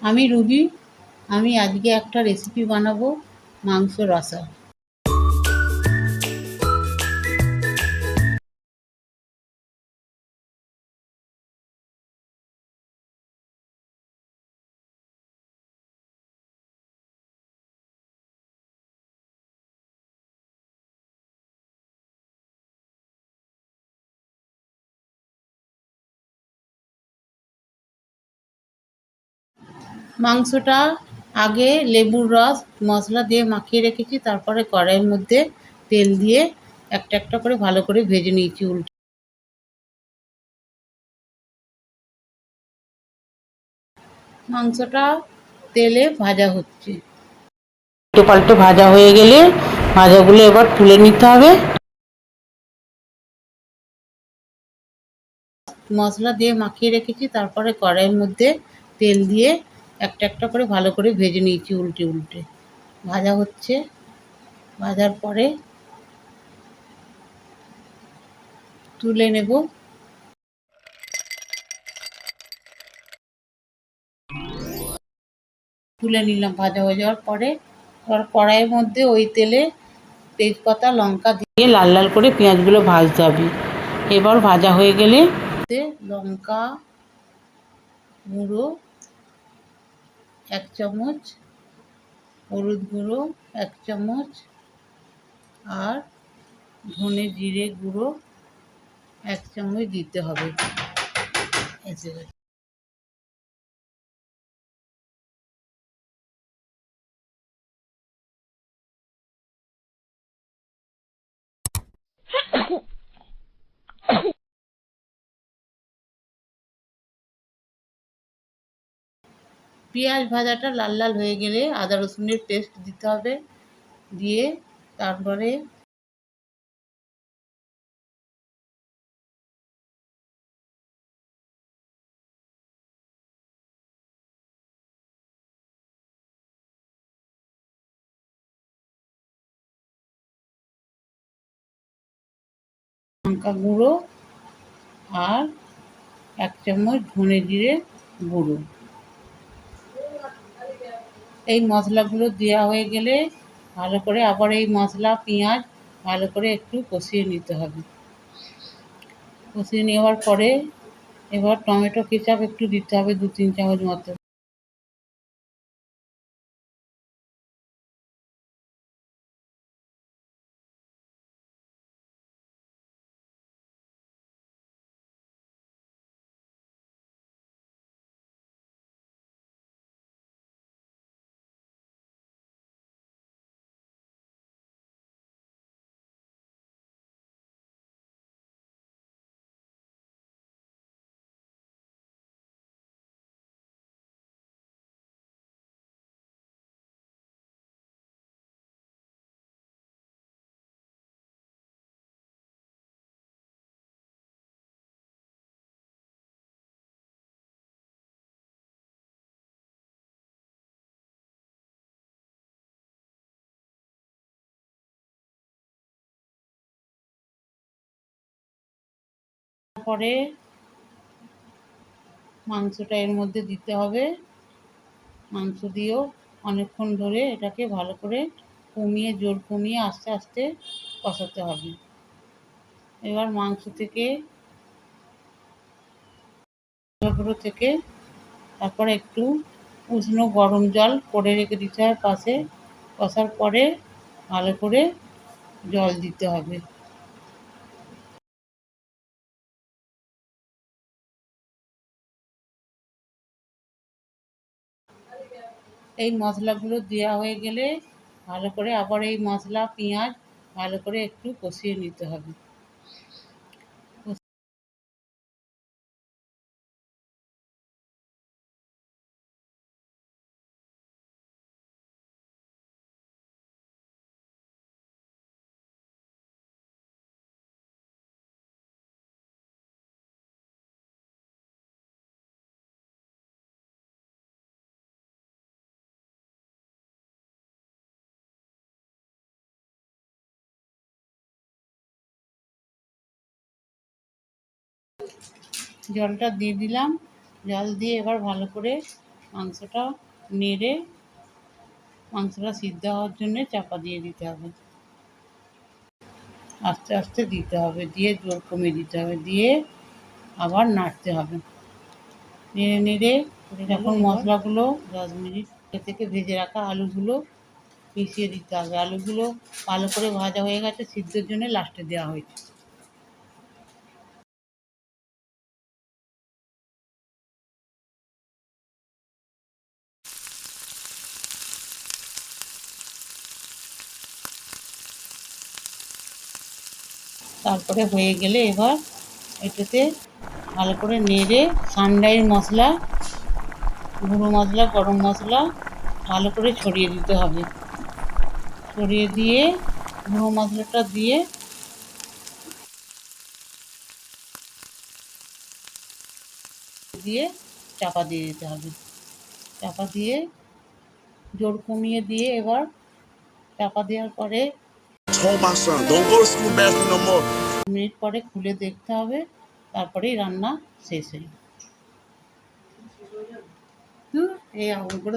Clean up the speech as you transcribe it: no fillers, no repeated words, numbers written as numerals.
আমি রুবি। আমি আজকে একটা রেসিপি বানাবো, মাংস রসা। মাংসটা আগে লেবুর রস মশলা দিয়ে মাখিয়ে রেখেছি, তারপরে কড়াইয়ের মধ্যে তেল দিয়ে একটা একটা করে ভালো করে ভেজে নিয়েছি। মাংসটা তেলে ভাজা হচ্ছে, উল্টে পাল্টে ভাজা হয়ে গেলে ভাজাগুলো এবার তুলে নিতে হবে। মশলা দিয়ে মাখিয়ে রেখেছি, তারপরে কড়াইয়ের মধ্যে তেল দিয়ে একটা একটা করে ভালো করে ভেজে নিয়েছি। উল্টে উল্টে ভাজা হচ্ছে। ভাজার পরে তুলে নেব। তুলে নিলাম ভাজা হয়ে যাওয়ার পরে। এবার কড়াইয়ের মধ্যে ওই তেলে তেজপাতা লঙ্কা দিয়ে লাল লাল করে পেঁয়াজগুলো ভাজতে হবে। এবার ভাজা হয়ে গেলে লঙ্কা গুঁড়ো 1 চামচ, হলুদ গুঁড়ো 1 চামচ আর ধনে জিরে গুঁড়ো 1 চামচ দিতে হবে। পেঁয়াজ ভাজাটা লাল লাল হয়ে গেলে আদা রসুনের পেস্ট দিতে হবে। দিয়ে তারপরে লঙ্কা গুঁড়ো আর 1 চামচ ধনে জিরে গুঁড়ো। এই মশলাগুলো দেওয়া হয়ে গেলে ভালো করে আবার এই মশলা পেঁয়াজ ভালো করে একটু কষিয়ে নিতে হবে। কষিয়ে নেওয়ার পরে এবার টমেটো কেচাপ একটু দিতে হবে, 2-3 চামচ মতো। তারপরে মাংসটা এর মধ্যে দিতে হবে। মাংস দিয়েও অনেকক্ষণ ধরে এটাকে ভালো করে জোর কমিয়ে আস্তে আস্তে কষাতে হবে। এবার মাংস থেকে থেকে তারপরে একটু উষ্ণ গরম জল করে রেখে দিতে হবে পাশে। কষার পরে ভালো করে জল দিতে হবে। এই মশলাগুলো দেওয়া হয়ে গেলে ভালো করে আবার এই মশলা পেঁয়াজ ভালো করে একটু কষিয়ে নিতে হবে। জলটা দিয়ে দিলাম। জল দিয়ে এবার ভালো করে মাংসটা নেড়ে মাংসটা সিদ্ধ হওয়ার জন্য চাপা দিয়ে দিতে হবে, আস্তে আস্তে দিতে হবে, দিয়ে জোর কমিয়ে দিতে হবে, দিয়ে আবার নাড়তে হবে। নেড়ে নেড়ে যখন মশলাগুলো 10 মিনিট থেকে ভেজে রাখা আলুগুলো মিশিয়ে দিতে হবে। আলুগুলো ভালো করে ভাজা হয়ে গেছে, সিদ্ধর জন্য লাস্টে দেওয়া হয়েছে। তারপরে হয়ে গেলে এবার এটাতে ভালো করে নেড়ে সানরাইজ মশলা, গুঁড়ো মশলা, গরম মশলা ভালো করে ছড়িয়ে দিতে হবে। ছড়িয়ে দিয়ে গুঁড়ো মশলাটা দিয়ে দিয়ে চাপা দিয়ে দিতে হবে। চাপা দিয়ে জোর কমিয়ে দিয়ে এবার চাপা দেওয়ার পরে Told my son, don't go to school bathroom no more. Minute পরে খুলে দেখতে হবে, তারপরেই রান্না শেষ হয়ে এই আগুন করে